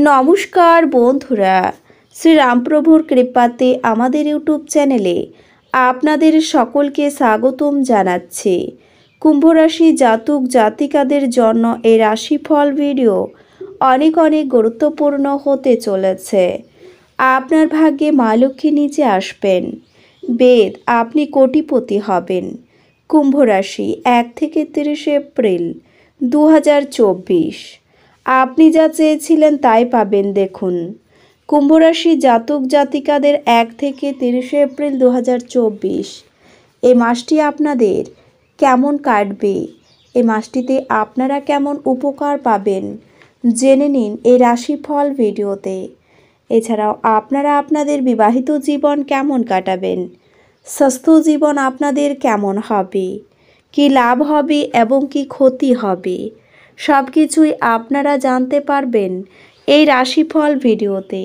নমস্কার বন্ধুরা, শ্রীরামপ্রভুর কৃপাতে আমাদের ইউটিউব চ্যানেলে আপনাদের সকলকে স্বাগতম জানাচ্ছি। কুম্ভ রাশি জাতক জাতিকাদের জন্য এই রাশিফল ভিডিও অনেক গুরুত্বপূর্ণ হতে চলেছে। আপনার ভাগ্যে মা লক্ষ্মী নিচে আসবেন, বেদ আপনি কোটিপতি হবেন। কুম্ভ রাশি 1 থেকে 30 এপ্রিল 2024। আপনি যা চেয়েছিলেন তাই পাবেন। দেখুন, কুম্ভ রাশি জাতক জাতিকাদের 1 থেকে 30 এপ্রিল 2024 এই মাসটি আপনাদের কেমন কাটবে, এই মাসটিতে আপনারা কেমন উপকার পাবেন জেনে নিন এই রাশিফল ভিডিওতে। এছাড়াও আপনারা আপনাদের বিবাহিত জীবন কেমন কাটাবেন, স্বাস্থ্য জীবন আপনাদের কেমন হবে, কি লাভ হবে এবং কি ক্ষতি হবে, সব কিছুই আপনারা জানতে পারবেন এই রাশিফল ভিডিওতে।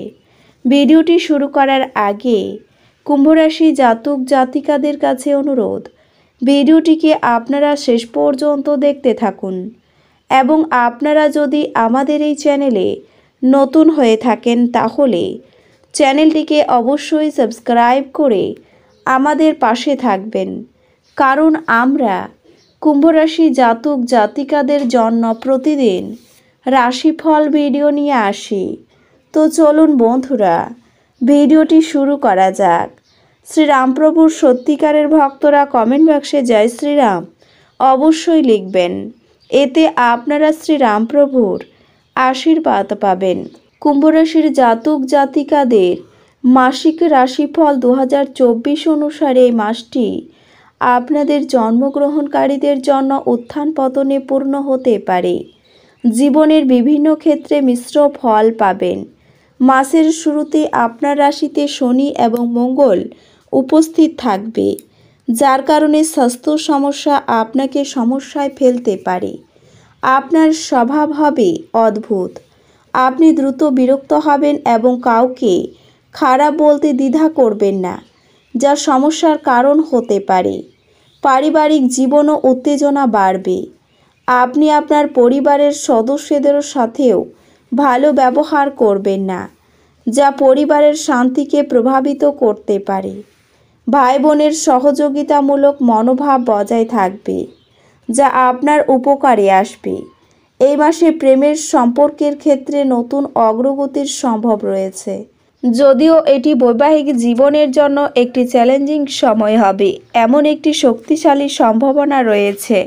ভিডিওটি শুরু করার আগে কুম্ভ রাশি জাতক জাতিকাদের কাছে অনুরোধ, ভিডিওটিকে আপনারা শেষ পর্যন্ত দেখতে থাকুন এবং আপনারা যদি আমাদের এই চ্যানেলে নতুন হয়ে থাকেন তাহলে চ্যানেলটিকে অবশ্যই সাবস্ক্রাইব করে আমাদের পাশে থাকবেন, কারণ আমরা কুম্ভ রাশি জাতক জাতিকাদের জন্য প্রতিদিন রাশিফল ভিডিও নিয়ে আসি। তো চলুন বন্ধুরা, ভিডিওটি শুরু করা যাক। শ্রীরামপ্রভুর সত্যিকারের ভক্তরা কমেন্ট বক্সে জয় শ্রীরাম অবশ্যই লিখবেন, এতে আপনারা শ্রীরামপ্রভুর আশীর্বাদ পাবেন। কুম্ভ রাশির জাতক জাতিকাদের মাসিক রাশিফল 2024 অনুসারে এই মাসটি আপনাদের জন্মগ্রহণকারীদের জন্য উত্থান পতনে পূর্ণ হতে পারে। জীবনের বিভিন্ন ক্ষেত্রে মিশ্র ফল পাবেন। মাসের শুরুতে আপনার রাশিতে শনি এবং মঙ্গল উপস্থিত থাকবে, যার কারণে স্বাস্থ্য সমস্যা আপনাকে সমস্যায় ফেলতে পারে। আপনার স্বভাব হবে অদ্ভুত, আপনি দ্রুত বিরক্ত হবেন এবং কাউকে খারাপ বলতে দ্বিধা করবেন না, যা সমস্যার কারণ হতে পারে। পারিবারিক জীবনও উত্তেজনা বাড়বে। আপনি আপনার পরিবারের সদস্যদের সাথেও ভালো ব্যবহার করবেন না, যা পরিবারের শান্তিকে প্রভাবিত করতে পারে। ভাই বোনের সহযোগিতামূলক মনোভাব বজায় থাকবে, যা আপনার উপকারে আসবে। এই মাসে প্রেমের সম্পর্কের ক্ষেত্রে নতুন অগ্রগতির সম্ভব রয়েছে, যদিও এটি বৈবাহিক জীবনের জন্য একটি চ্যালেঞ্জিং সময় হবে। এমন একটি শক্তিশালী সম্ভাবনা রয়েছে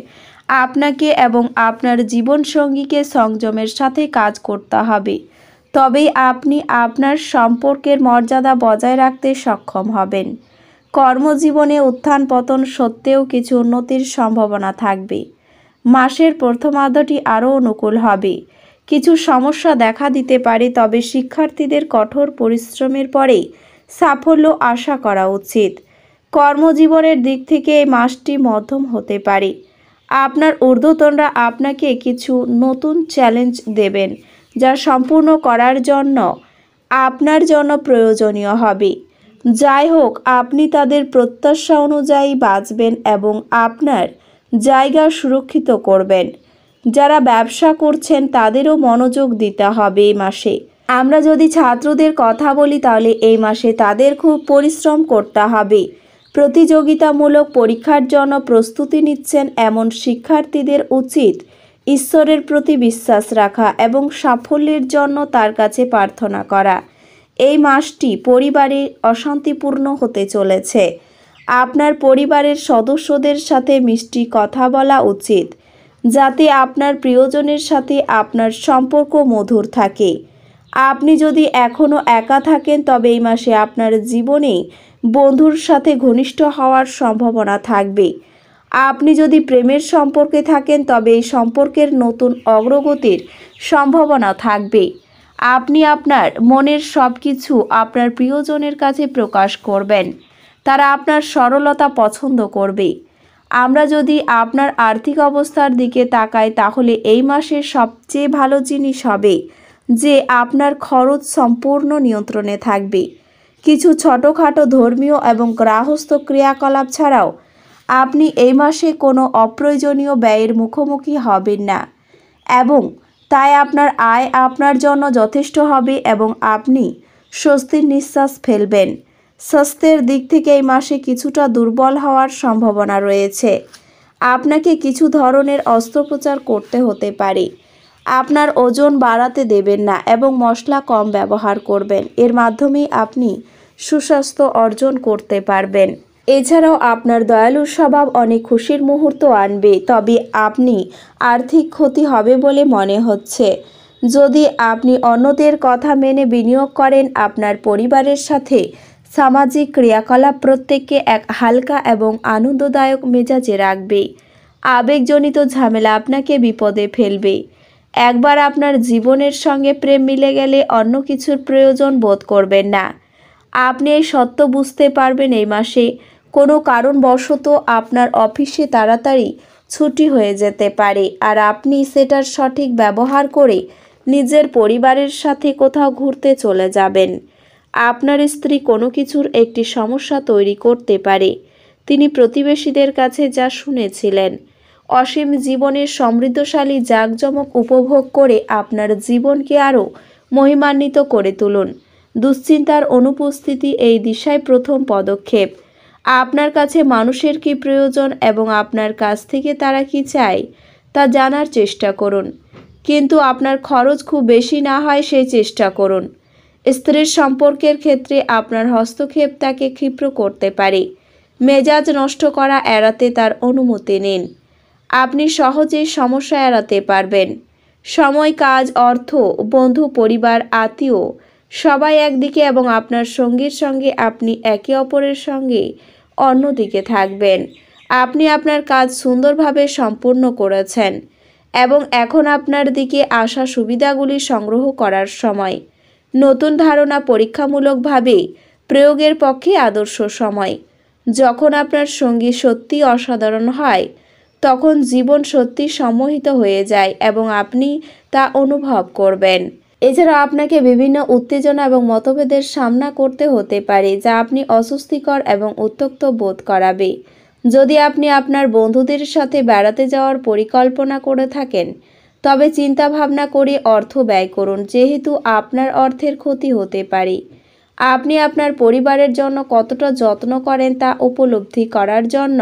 আপনাকে এবং আপনার জীবনসঙ্গীকে সংযমের সাথে কাজ করতে হবে, তবেই আপনি আপনার সম্পর্কের মর্যাদা বজায় রাখতে সক্ষম হবেন। কর্মজীবনে উত্থান পতন সত্ত্বেও কিছু উন্নতির সম্ভাবনা থাকবে। মাসের প্রথমার্ধটি আরও অনুকূল হবে। কিছু সমস্যা দেখা দিতে পারে, তবে শিক্ষার্থীদের কঠোর পরিশ্রমের পরে সাফল্য আশা করা উচিত। কর্মজীবনের দিক থেকে এই মাসটি মধ্যম হতে পারে। আপনার ঊর্ধ্বতনরা আপনাকে কিছু নতুন চ্যালেঞ্জ দেবেন, যা সম্পূর্ণ করার জন্য আপনার জন্য প্রয়োজনীয় হবে। যাই হোক, আপনি তাদের প্রত্যাশা অনুযায়ী বাঁচবেন এবং আপনার জায়গা সুরক্ষিত করবেন। যারা ব্যবসা করছেন তাদেরও মনোযোগ দিতে হবে এই মাসে। আমরা যদি ছাত্রদের কথা বলি তাহলে এই মাসে তাদের খুব পরিশ্রম করতে হবে। প্রতিযোগিতামূলক পরীক্ষার জন্য প্রস্তুতি নিচ্ছেন এমন শিক্ষার্থীদের উচিত ঈশ্বরের প্রতি বিশ্বাস রাখা এবং সাফল্যের জন্য তার কাছে প্রার্থনা করা। এই মাসটি পরিবারে অশান্তিপূর্ণ হতে চলেছে। আপনার পরিবারের সদস্যদের সাথে মিষ্টি কথা বলা উচিত, যাতে আপনার প্রিয়জনের সাথে আপনার সম্পর্ক মধুর থাকে। আপনি যদি এখনও একা থাকেন তবে এই মাসে আপনার জীবনে বন্ধুর সাথে ঘনিষ্ঠ হওয়ার সম্ভাবনা থাকবে। আপনি যদি প্রেমের সম্পর্কে থাকেন তবে এই সম্পর্কের নতুন অগ্রগতির সম্ভাবনা থাকবে। আপনি আপনার মনের সব কিছু আপনার প্রিয়জনের কাছে প্রকাশ করবেন, তারা আপনার সরলতা পছন্দ করবে। আমরা যদি আপনার আর্থিক অবস্থার দিকে তাকাই তাহলে এই মাসের সবচেয়ে ভালো জিনিস হবে যে আপনার খরচ সম্পূর্ণ নিয়ন্ত্রণে থাকবে। কিছু ছোটোখাটো ধর্মীয় এবং গৃহস্থ ক্রিয়াকলাপ ছাড়াও আপনি এই মাসে কোনো অপ্রয়োজনীয় ব্যয়ের মুখোমুখি হবেন না এবং তাই আপনার আয় আপনার জন্য যথেষ্ট হবে এবং আপনি স্বস্তির নিঃশ্বাস ফেলবেন। স্বাস্থ্যের দিক থেকে এই মাসে কিছুটা দুর্বল হওয়ার সম্ভাবনা রয়েছে। আপনাকে কিছু ধরনের অস্ত্রোপচার করতে হতে পারে। আপনার ওজন বাড়াতে দেবেন না এবং মশলা কম ব্যবহার করবেন। এর মাধ্যমেই আপনি সুস্বাস্থ্য অর্জন করতে পারবেন। এছাড়াও আপনার দয়ালু স্বভাব অনেক খুশির মুহূর্ত আনবে, তবে আপনি আর্থিক ক্ষতি হবে বলে মনে হচ্ছে। যদি আপনি অন্যদের কথা মেনে বিনিয়োগ করেন, আপনার পরিবারের সাথে সামাজিক ক্রিয়াকলাপ প্রত্যেককে এক হালকা এবং আনন্দদায়ক মেজাজে রাখবে। আবেগজনিত ঝামেলা আপনাকে বিপদে ফেলবে। একবার আপনার জীবনের সঙ্গে প্রেম মিলে গেলে অন্য কিছুর প্রয়োজন বোধ করবেন না। আপনি এই সত্য বুঝতে পারবেন এই মাসে কোনো কারণবশত আপনার অফিসে তাড়াতাড়ি ছুটি হয়ে যেতে পারে, আর আপনি সেটার সঠিক ব্যবহার করে নিজের পরিবারের সাথে কোথাও ঘুরতে চলে যাবেন। আপনার স্ত্রী কোনো কিছুর একটি সমস্যা তৈরি করতে পারে। তিনি প্রতিবেশীদের কাছে যা শুনেছিলেন। অসীম জীবনের সমৃদ্ধশালী জাঁকজমক উপভোগ করে আপনার জীবনকে আরও মহিমান্বিত করে তুলুন। দুশ্চিন্তার অনুপস্থিতি এই দিশায় প্রথম পদক্ষেপ। আপনার কাছে মানুষের কী প্রয়োজন এবং আপনার কাছ থেকে তারা কি চায় তা জানার চেষ্টা করুন, কিন্তু আপনার খরচ খুব বেশি না হয় সেই চেষ্টা করুন। স্ত্রীর সম্পর্কের ক্ষেত্রে আপনার হস্তক্ষেপ তাকে ক্ষিপ্র করতে পারে। মেজাজ নষ্ট করা এড়াতে তার অনুমতি নিন। আপনি সহজেই সমস্যা এড়াতে পারবেন। সময়, কাজ, অর্থ, বন্ধু, পরিবার, আত্মীয় সবাই একদিকে এবং আপনার সঙ্গীর সঙ্গে আপনি একে অপরের সঙ্গে অন্যদিকে থাকবেন। আপনি আপনার কাজ সুন্দরভাবে সম্পূর্ণ করেছেন এবং এখন আপনার দিকে আসা সুবিধাগুলি সংগ্রহ করার সময়। নতুন ধারণা পরীক্ষামূলকভাবে প্রয়োগের পক্ষে আদর্শ সময়। যখন আপনার সঙ্গী সত্যি অসাধারণ হয়, তখন জীবন সত্যি সম্মোহিত হয়ে যায় এবং আপনি তা অনুভব করবেন। এছাড়া আপনাকে বিভিন্ন উত্তেজনা এবং মতভেদের সামনা করতে হতে পারে, যা আপনি অস্বস্তিকর এবং উত্ত্যক্ত বোধ করাবে। যদি আপনি আপনার বন্ধুদের সাথে বেড়াতে যাওয়ার পরিকল্পনা করে থাকেন, তবে চিন্তাভাবনা করে অর্থ ব্যয় করুন, যেহেতু আপনার অর্থের ক্ষতি হতে পারে। আপনি আপনার পরিবারের জন্য কতটা যত্ন করেন তা উপলব্ধি করার জন্য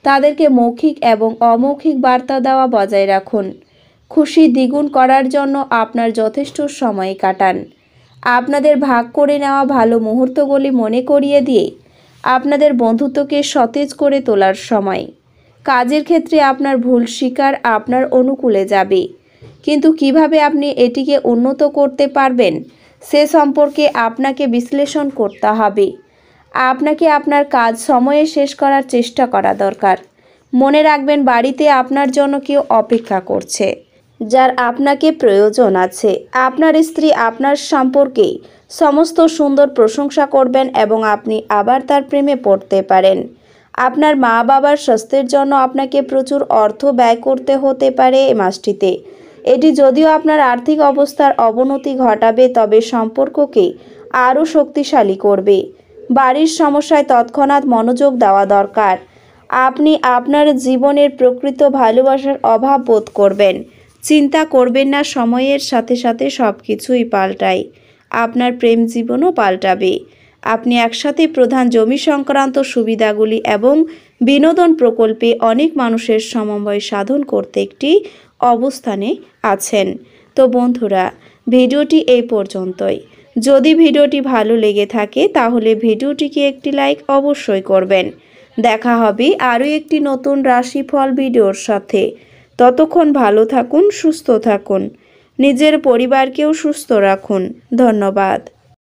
তাদেরকে মৌখিক এবং অমৌখিক বার্তা দেওয়া বজায় রাখুন। খুশি দ্বিগুণ করার জন্য আপনার যথেষ্ট সময় কাটান। আপনাদের ভাগ করে নেওয়া ভালো মুহূর্তগুলি মনে করিয়ে দিয়ে আপনাদের বন্ধুত্বকে সতেজ করে তোলার সময়। কাজের ক্ষেত্রে আপনার ভুল স্বীকার আপনার অনুকূলে যাবে, কিন্তু কিভাবে আপনি এটিকে উন্নত করতে পারবেন সে সম্পর্কে আপনাকে বিশ্লেষণ করতে হবে। আপনাকে আপনার কাজ সময়ে শেষ করার চেষ্টা করা দরকার। মনে রাখবেন, বাড়িতে আপনার জন্য কেউ অপেক্ষা করছে, যার আপনাকে প্রয়োজন আছে। আপনার স্ত্রী আপনার সম্পর্কে সমস্ত সুন্দর প্রশংসা করবেন এবং আপনি আবার তার প্রেমে পড়তে পারেন। আপনার মা বাবার স্বাস্থ্যের জন্য আপনাকে প্রচুর অর্থ ব্যয় করতে হতে পারে এই মাসটিতে। এটি যদিও আপনার আর্থিক অবস্থার অবনতি ঘটাবে, তবে সম্পর্ককে আরও শক্তিশালী করবে। বাড়ির সমস্যায় তৎক্ষণাৎ মনোযোগ দেওয়া দরকার। আপনি আপনার জীবনের প্রকৃত ভালোবাসার অভাব বোধ করবেন। চিন্তা করবেন না, সময়ের সাথে সাথে সব কিছুই পাল্টায়। আপনার প্রেম জীবনও পাল্টাবে। আপনি একসাথে প্রধান জমি সংক্রান্ত সুবিধাগুলি এবং বিনোদন প্রকল্পে অনেক মানুষের সমন্বয় সাধন করতে একটি অবস্থানে আছেন। তো বন্ধুরা, ভিডিওটি এই পর্যন্তই। যদি ভিডিওটি ভালো লেগে থাকে তাহলে ভিডিওটিকে একটি লাইক অবশ্যই করবেন। দেখা হবে আরও একটি নতুন রাশিফল ভিডিওর সাথে। ততক্ষণ ভালো থাকুন, সুস্থ থাকুন, নিজের পরিবারকেও সুস্থ রাখুন। ধন্যবাদ।